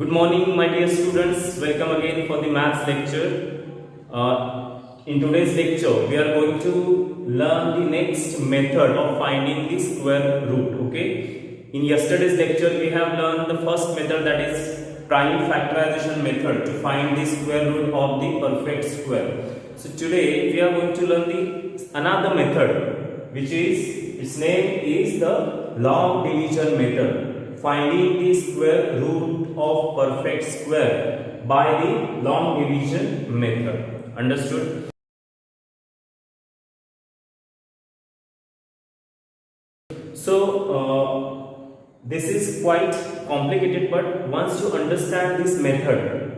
Good morning, my dear students. Welcome again for the maths lecture. In today's lecture, we are going to learn the next method of finding the square root. Okay. In yesterday's lecture, we have learned the first method, that is prime factorization method, to find the square root of the perfect square. So today we are going to learn the another method, which is its name is the log division method. Finding the square root of perfect square by the long division method. Understood? So this is quite complicated, but once you understand this method,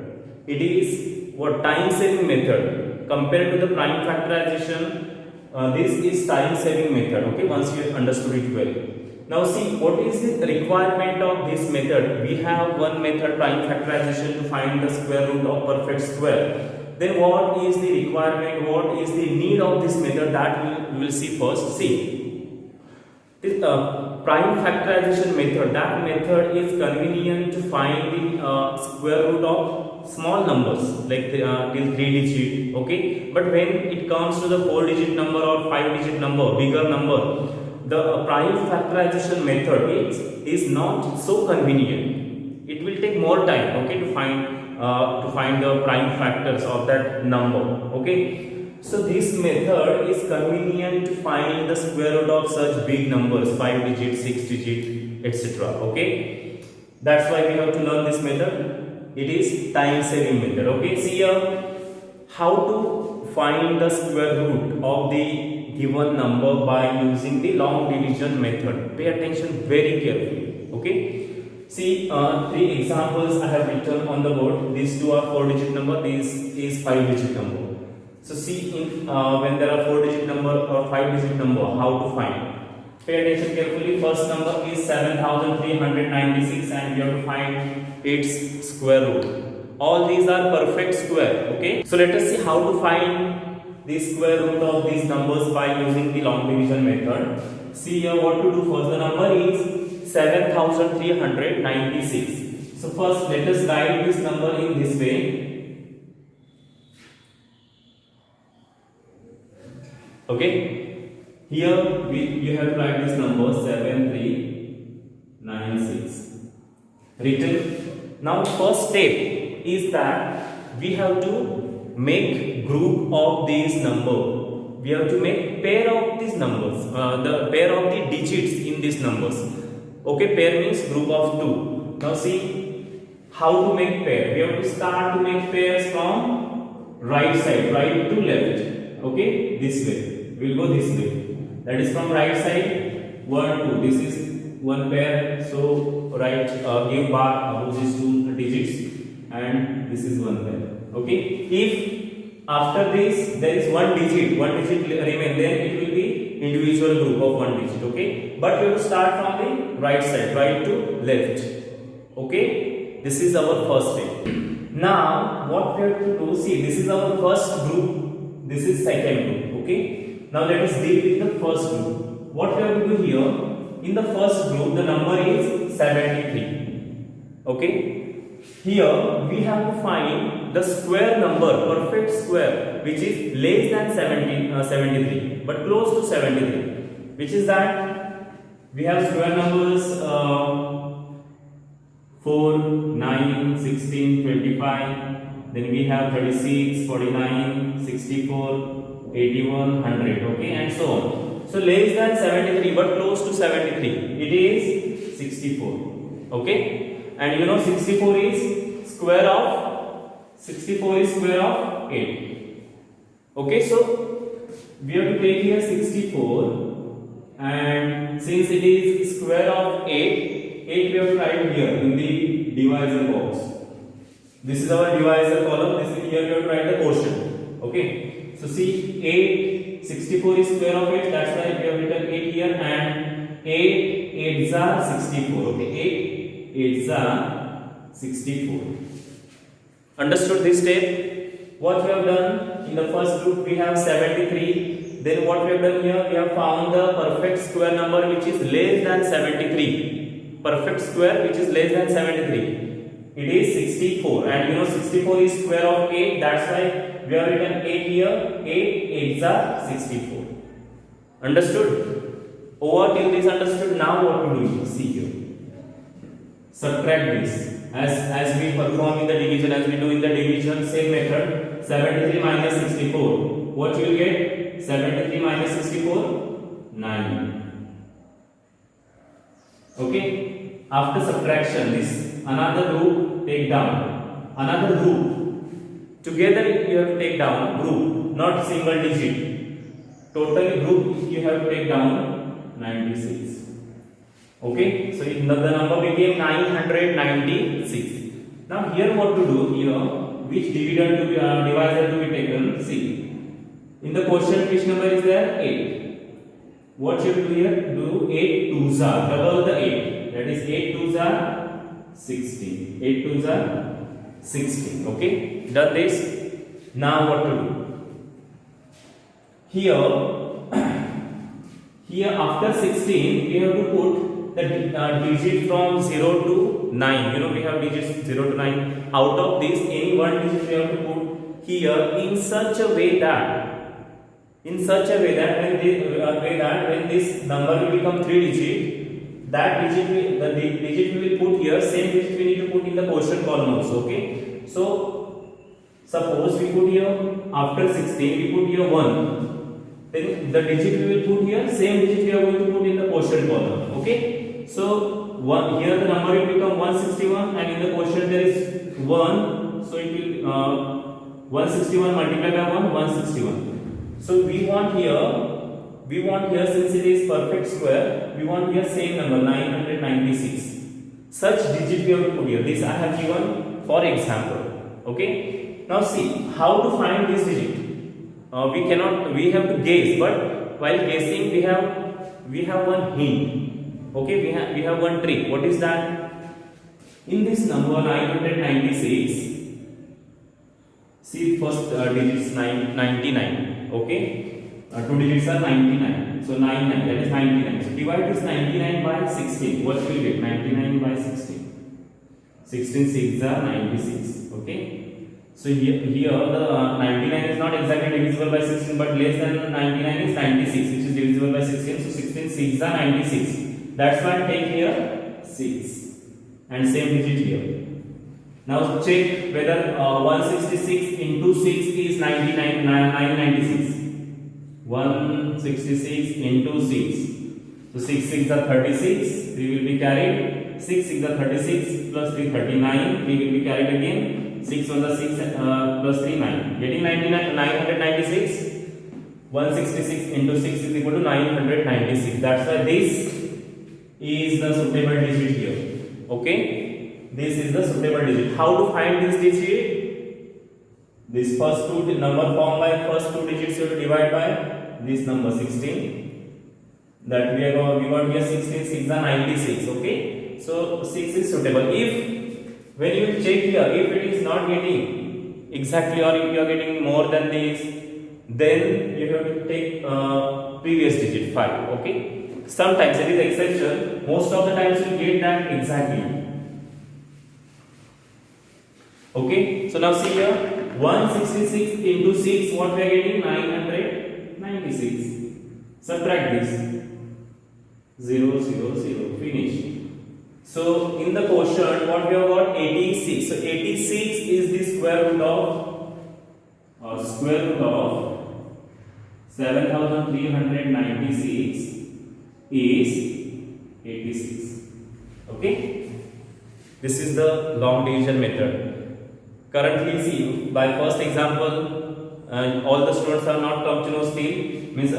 it is what time saving method compared to the prime factorization. This is time saving method. Okay, once you understood it well. Now see, what is the requirement of this method? We have one method, prime factorization, to find the square root of perfect square. Then what is the requirement, what is the need of this method, that we will see first. See, this prime factorization method, that method is convenient to find the square root of small numbers like till 3 digit. Okay, but when it comes to the 4 digit number or 5 digit number, bigger number, the prime factorization method is not so convenient. It will take more time, okay, to find the prime factors of that number. Okay, so this method is convenient to find the square root of such big numbers, 5 digit, 6 digit, etc. Okay, that's why we have to learn this method. It is time saving method. Okay, see here how to find the square root of the given number by using the long division method. Pay attention very carefully. Okay, see, three examples I have written on the board. These two are 4 digit number, this is 5 digit number. So see, in when there are 4 digit number or 5 digit number, how to find? Pay attention carefully. First number is 7396 and we have to find its square root. All these are perfect square. Okay, so let us see how to find the square root of these numbers by using the long division method. See here what to do first. The number is 7396. So first let us write this number in this way. Okay, here you have to write this number 7396 written. Now first step is that we have to make group of these number. We have to make pair of these numbers, the pair of the digits in these numbers. Okay, pair means group of 2. Now see how to make pair. We have to start to make pairs from right side, right to left. Okay, this way. We will go this way. That is from right side 1 2. This is one pair. So right, give bar above these two digits, and this is one pair. Okay, if after this there is one digit remain, then it will be individual group of one digit. Okay, but we have to start from the right side, right to left. Okay, this is our first step. Now what we have to do, see, this is our first group, this is second group. Okay, now let us deal with the first group. What we have to do here, in the first group the number is 73. Okay, here we have to find the square number, perfect square, which is less than 73 but close to 73. Which is that we have square numbers 4, 9, 16, 25. Then we have 36, 49, 64, 81, 100. Okay, and so on. So less than 73 but close to 73. It is 64. Okay. And you know 64 is square of 8. Okay, so we have to take here 64, and since it is square of 8 we have to write here in the divisor box. This is our divisor column. This is here we have to write the quotient. Okay, so see, 64 is square of 8. That's why we have written 8 here, and 8 8s are 64. Okay, 8 8s are 64. Understood this step? What we have done in the first group, we have 73. Then what we have done here, we have found the perfect square number which is less than 73. Perfect square which is less than 73. It is 64, and you know 64 is square of 8. That's why we have written 8 here. 8 8s are 64. Understood? Over till this understood. Now what to do? See here. Subtract this. As we perform in the division, as we do in the division, same method. 73 minus 64. What you will get? 73 minus 64? 9. Okay. After subtraction, this another root take down. Another root. Together you have to take down group, not single digit. Total group you have to take down 96. Okay, so the number became 996. Now here what to do? Here, which dividend to be divisor to be taken? See, in the question which number is there? 8. What should do here? Do 8 twos are double the 8. That is 8 twos are 16. 8 twos are 16. Okay, done this. Now what to do? Here after 16 we have to put the digit from 0 to 9. You know we have digits 0 to 9. Out of this, any one digit we have to put here in such a way that when this number will become 3 digit, that digit the digit we will put here, same digit we need to put in the quotient column also. Okay, so suppose we put here after 16 we put here 1. Then the digit we will put here, same digit we are going to put in the quotient column. Okay, so here the number will become 161, and in the quotient there is 1, so it will 161 multiplied by 1, 161. So we want here since it is perfect square, we want here same number 996. Such digit we have to put here. This I have given for example. Okay, now see how to find this digit. We have to guess, but while guessing we have one hint. Okay, we have one trick. What is that? In this number 996, see first digit is 99. Okay, two digits are 99. So 99, that is 99. So divide this 99 by 16. What will you get? 99 by 16. 16 6 are 96. Okay. So here the 99 is not exactly divisible by 16, but less than 99 is 96, which is divisible by 16. So 16 6 are 96. That's why I take here 6 and same digit here. Now check whether 166 into 6 is 996. 166 into 6. So 6 6 are 36. 3 will be carried. 6 6 are 36 plus 3 39. 3 will be carried again. 6 1 is 6 plus 3 9. Getting 996. 166 into 6 is equal to 996. That's why this is the suitable digit here. Okay, this is the suitable digit. How to find this digit? This first two number formed by first two digits you have to divide by this number 16. That we got here 16 6 are 96. Okay, so 6 is suitable. If when you check here, if it is not getting exactly, or if you are getting more than this, then you have to take previous digit 5. Okay, sometimes it is exception. Most of the times you get that exactly. Okay, so now see here 166 into 6, what we are getting? 996. Subtract this 0 0 0. Finish. So in the quotient, what we have got? 86. So 86 is the square root of 7396 is 86. Okay, this is the long division method. Currently, see by first example, all the students are not come to know still. Means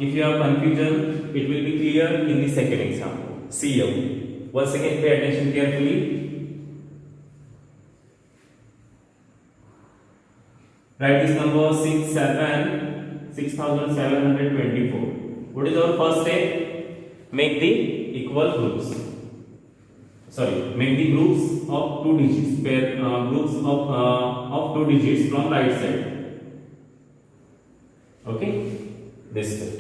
if you have confusion, it will be clear in the second example. See here. Once again, pay attention carefully. Write this number 6724. What is our first step? Make the equal groups. Sorry, make the groups of two digits. Pair groups of two digits from right side. Okay, this step.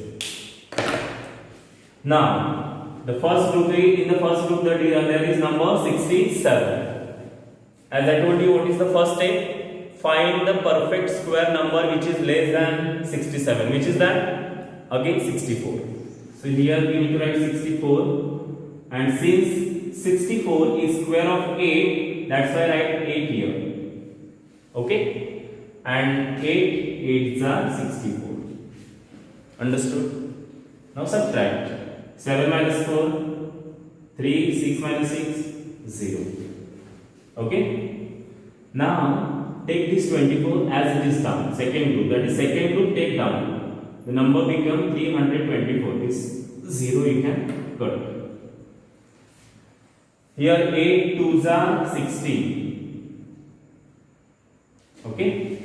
Now, the first group, in the first group there is number 67. As I told you, what is the first step? Find the perfect square number which is less than 67. Which is that? Again 64. So here we need to write 64, and since 64 is square of 8, that's why I write 8 here. Okay? And 8 are 64. Understood? Now subtract. 7 minus 4, 3, 6 minus 6, 0. Okay? Now take this 24 as it is down. Second group, that is second group, take down. The number becomes 324. This 0 you can cut. Here 8 2s are 16. Okay?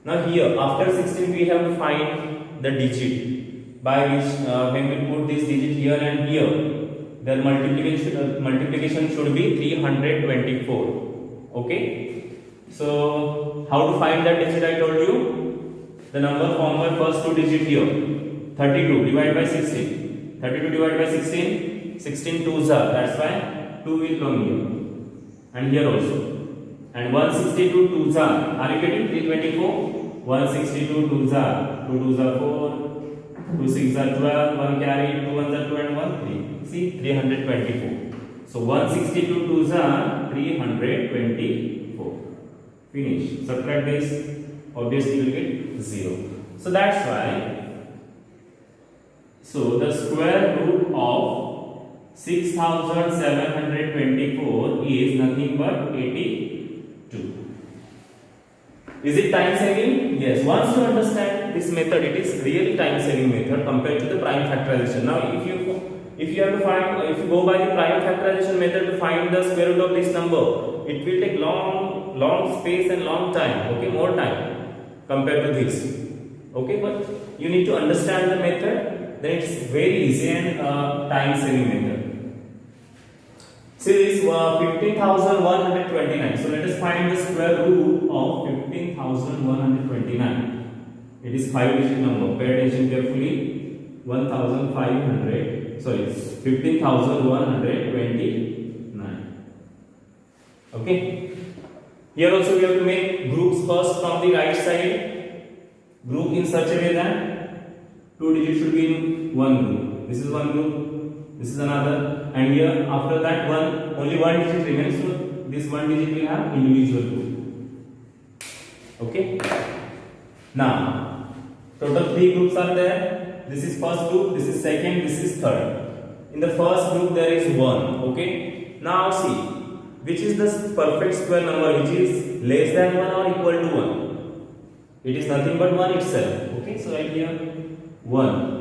Now here after 16 we have to find the digit by which when we put this digit here and here, the multiplication should be 324. Okay? So how to find that digit? I told you the number formed by first two digit here. 32 divided by 16. 32 divided by 16. 16 2s are. That's why 2 will come here. And here also. And 162 2s are. Are you getting? 324. 162 2s are. 2 2s are 4. 2 6 are 12. 1 carry. 2 1s are 2 and 1 3. See, 324. So 162 2s are 324. Finish. Subtract this. Obviously you will get 0. So that's why. So the square root of 6724 is nothing but 82. Is it time saving? Yes. Once you understand this method, it is really time saving method compared to the prime factorization. Now if you have to find, if you go by the prime factorization method to find the square root of this number, it will take long space and long time. Okay, more time compared to this. Okay, but you need to understand the method, then it's very easy and time saving method. See this 15,129. So let us find the square root of 15,129. It is 5-digit number. Pay attention carefully. 15,129. Okay. Here also we have to make groups first from the right side. Group in such a way that two digits should be in one group. This is one group. This is another. And here after that only one digit remains. So this one digit will have individual group. Okay. Now total 3 groups are there. This is first group. This is second. This is third. In the first group there is 1. Okay. Now see, which is the perfect square number which is less than 1 or equal to 1? It is nothing but 1 itself. Okay, so right here 1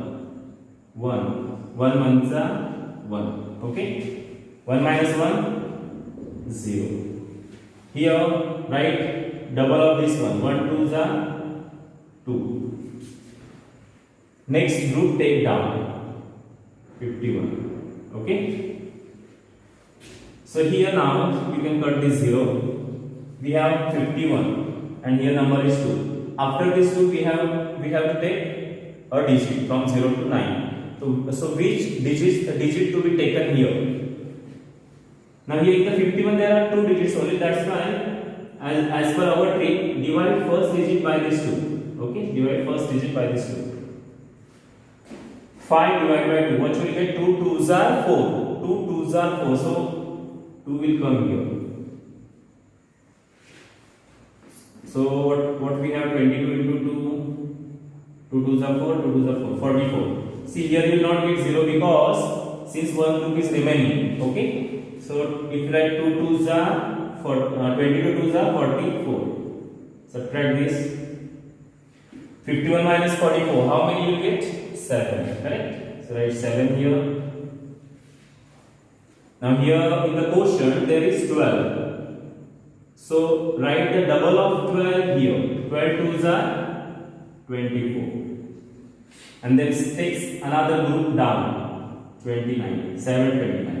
ones are 1. Okay, 1 minus 1 0. Here write double of this one. 1 2s are 2. Next group take down 51. Okay. So here now you can cut this 0. We have 51 and here number is 2. After this 2 we have to take a digit from 0 to 9. So which digit to be taken here? Now here in the 51 there are 2 digits only. That's why as per our trick, divide first digit by this 2. Okay, divide first digit by this 2. 5 divided by 2. What will get? 2 2s are 4. 2 2s are 4. So 2 will come here. So what we have? 22 into 2. 2 2s are 4. 2 2s are 4. 44. See here you will not get 0 because since one group is remaining. Okay. So if you write 2 2s are 22 2s are 44. Subtract this. 51 minus 44. How many you will get? 7. Correct. So write 7 here. Now here in the quotient there is 12. So write the double of 12 here. 12 2s are 24. And then takes another group down. 29. 7 29.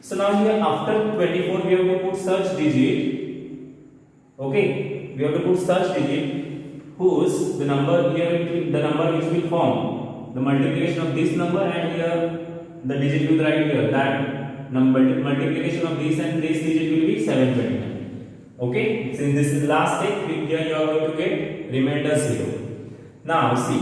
So now here after 24 we have to put such digit. Okay. We have to put such digit whose the number here the number which will form the multiplication of this number, and here the digit will write here that number multiplication of this and this digit will be 729. Okay, since this is last step, here you are going to get remainder 0. Now see,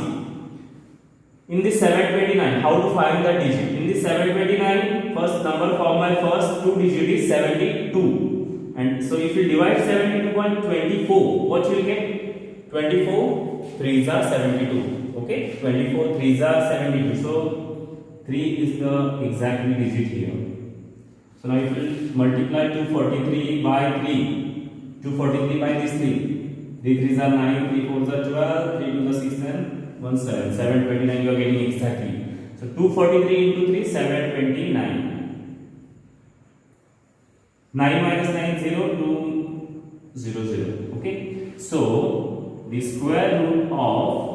in this 729, how to find the digit? In this 729, first number from my first two digit is 72. And so if you divide 72 by 24, what you will get? 24 3s are 72. Okay, 24 3s are 72. So 3 is the exact digit here. So now if you multiply 243 by 3, 243 by this 3, 3 3s are 9, 3 4s are 12, 3 2s are 6 and 1 7. 729 you are getting exactly. So 243 into 3, 729. 9 minus 9 0, 2 0 0. Okay. So the square root of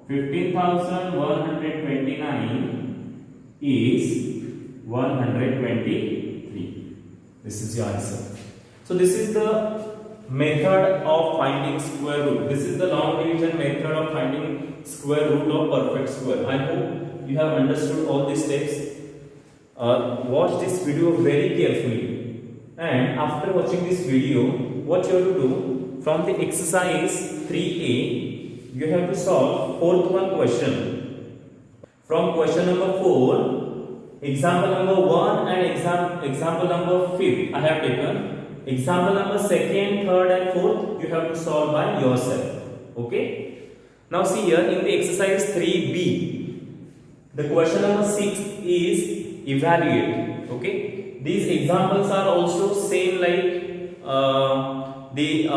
15,129 is 123. This is your answer. So this is the method of finding square root. This is the long division method of finding square root of perfect square. I hope you have understood all these steps. Watch this video very carefully, and after watching this video, what you have to do, from the exercise 3a, you have to solve fourth one question. From question number 4, example number 1 and example number 5 I have taken. Example number 2nd, 3rd and 4th you have to solve by yourself. Okay. Now see here in the exercise 3b, the question number 6 is evaluate. Okay. These examples are also same like the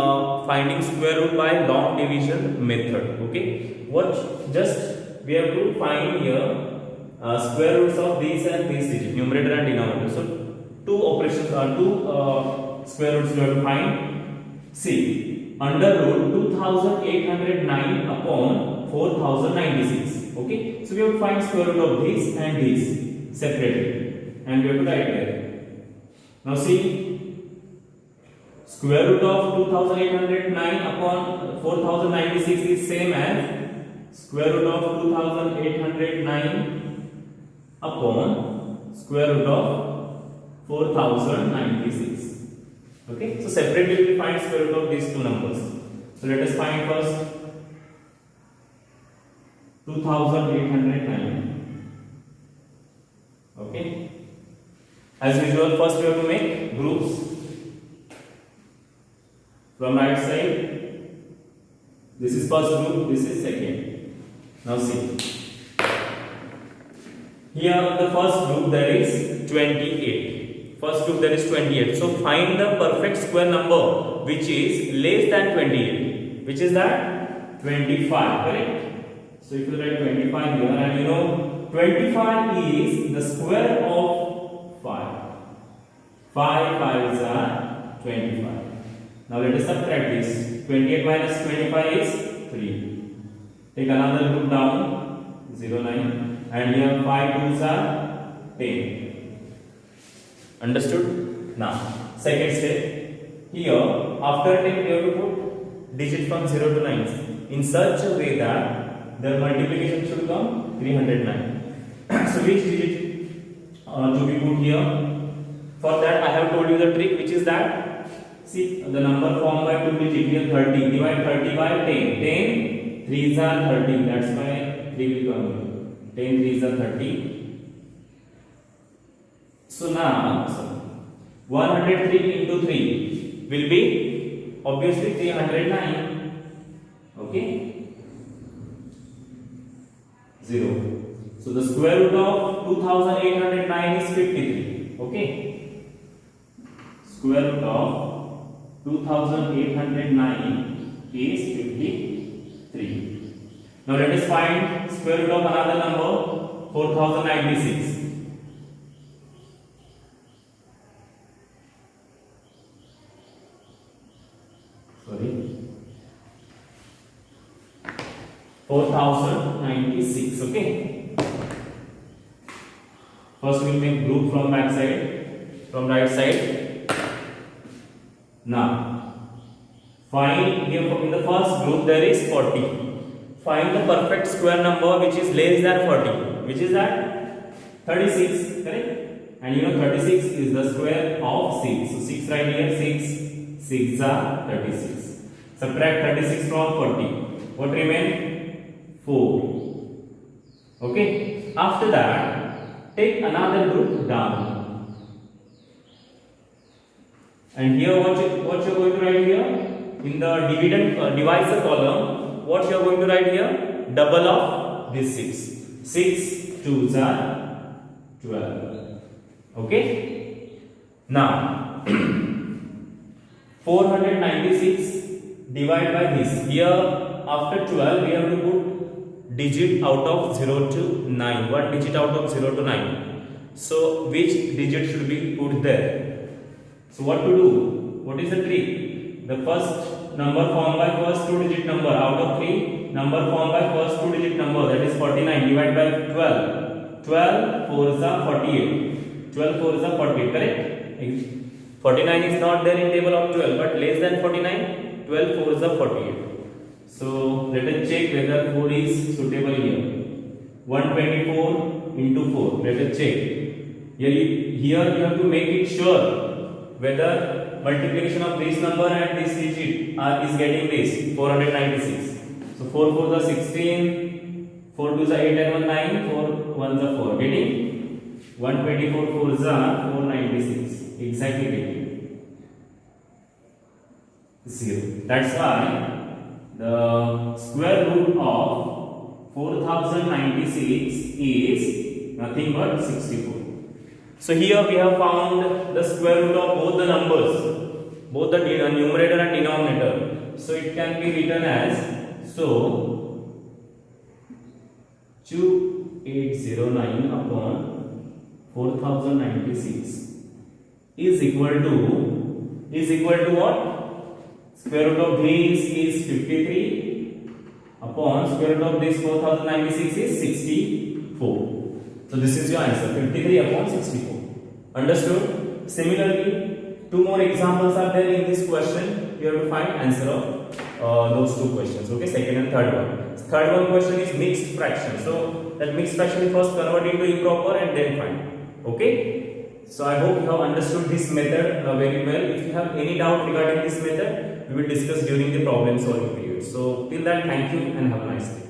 finding square root by long division method. Okay. What just we have to find here square roots of these and these digits, numerator and denominator. So two operations are square roots you have to find. See, under root 2809 upon 4096. Okay, so we have to find square root of this and this separately, and we have to write there. Now see, square root of 2809 upon 4096 is same as square root of 2809 upon square root of 4096. Okay, so separately we will find square root of these two numbers. So let us find first 2809. Okay, as usual, first we have to make groups. From right side, this is first group, this is second. Now see, here the first group there is 28. First group there is 28. So find the perfect square number which is less than 28. Which is that? 25, correct? So if you write 25 here, and you know 25 is the square of 5. 5 5s are 25. Now let us subtract this. 28 minus 25 is 3. Take another group down, 0 9, and here 5 2s are 10. Understood? Now, second step. Here, after 10, we have to put digit from 0 to 9 in such a way that the multiplication should come 309. So, which digit to be put here? For that, I have told you the trick, which is that, see, the number formed by 2 digits here 30. Divide 30 by 10. 10 3s are 30. That's why 3 will come here. 10 3s are 30. So now 103 into 3 will be obviously 309. Okay, 0. So the square root of 2809 is 53. Okay, square root of 2809 is 53. Now let us find square root of another number, 4096. Sorry, 4096. Okay, first we will make group from back side, from right side. Now find here in the first group there is 40. Find the perfect square number which is less than 40. Which is that? 36, correct? And you know 36 is the square of 6. So 6 right here, 6. 6 are 36. Subtract 36 from 40. What remain? 4. Okay. After that, take another group down. And here what you are going to write here? In the divisor column, what you are going to write here? Double of this 6. 6 2s are 12. Okay. Now 496 divided by this. Here after 12 we have to put digit out of 0 to 9. One digit out of 0 to 9. So which digit should be put there? So what to do? What is the trick? The first number formed by first 2-digit number out of 3. Number formed by first 2-digit number, that is 49, divided by 12. 12 4s are 48. 12 4s are 48, correct? 49 is not there in table of 12, but less than 49. 12 4s are 48. So let us check whether 4 is suitable here. 124 into 4. Let us check. Here you have to make it sure whether multiplication of this number and this digit is getting this 496. So 4 4s are 16. 4 2s are 8 and 1 9. 4 1s are 4. Getting 124 4s are 496. Exactly getting 0. That's why the square root of 4096 is nothing but 64. So here we have found the square root of both the numbers, both the numerator and denominator. So it can be written as, so 2809 upon 4096 is equal to what? Square root of this is 53 upon square root of this 4096 is 64. So this is your answer, 53 upon 64. Understood? Similarly, two more examples are there in this question. You have to find answer of those two questions. Okay, second and third one. Third one question is mixed fraction. So that mixed fraction first convert into improper and then find. Okay. So I hope you have understood this method very well. If you have any doubt regarding this method, we will discuss during the problem solving period. So till that, thank you and have a nice day.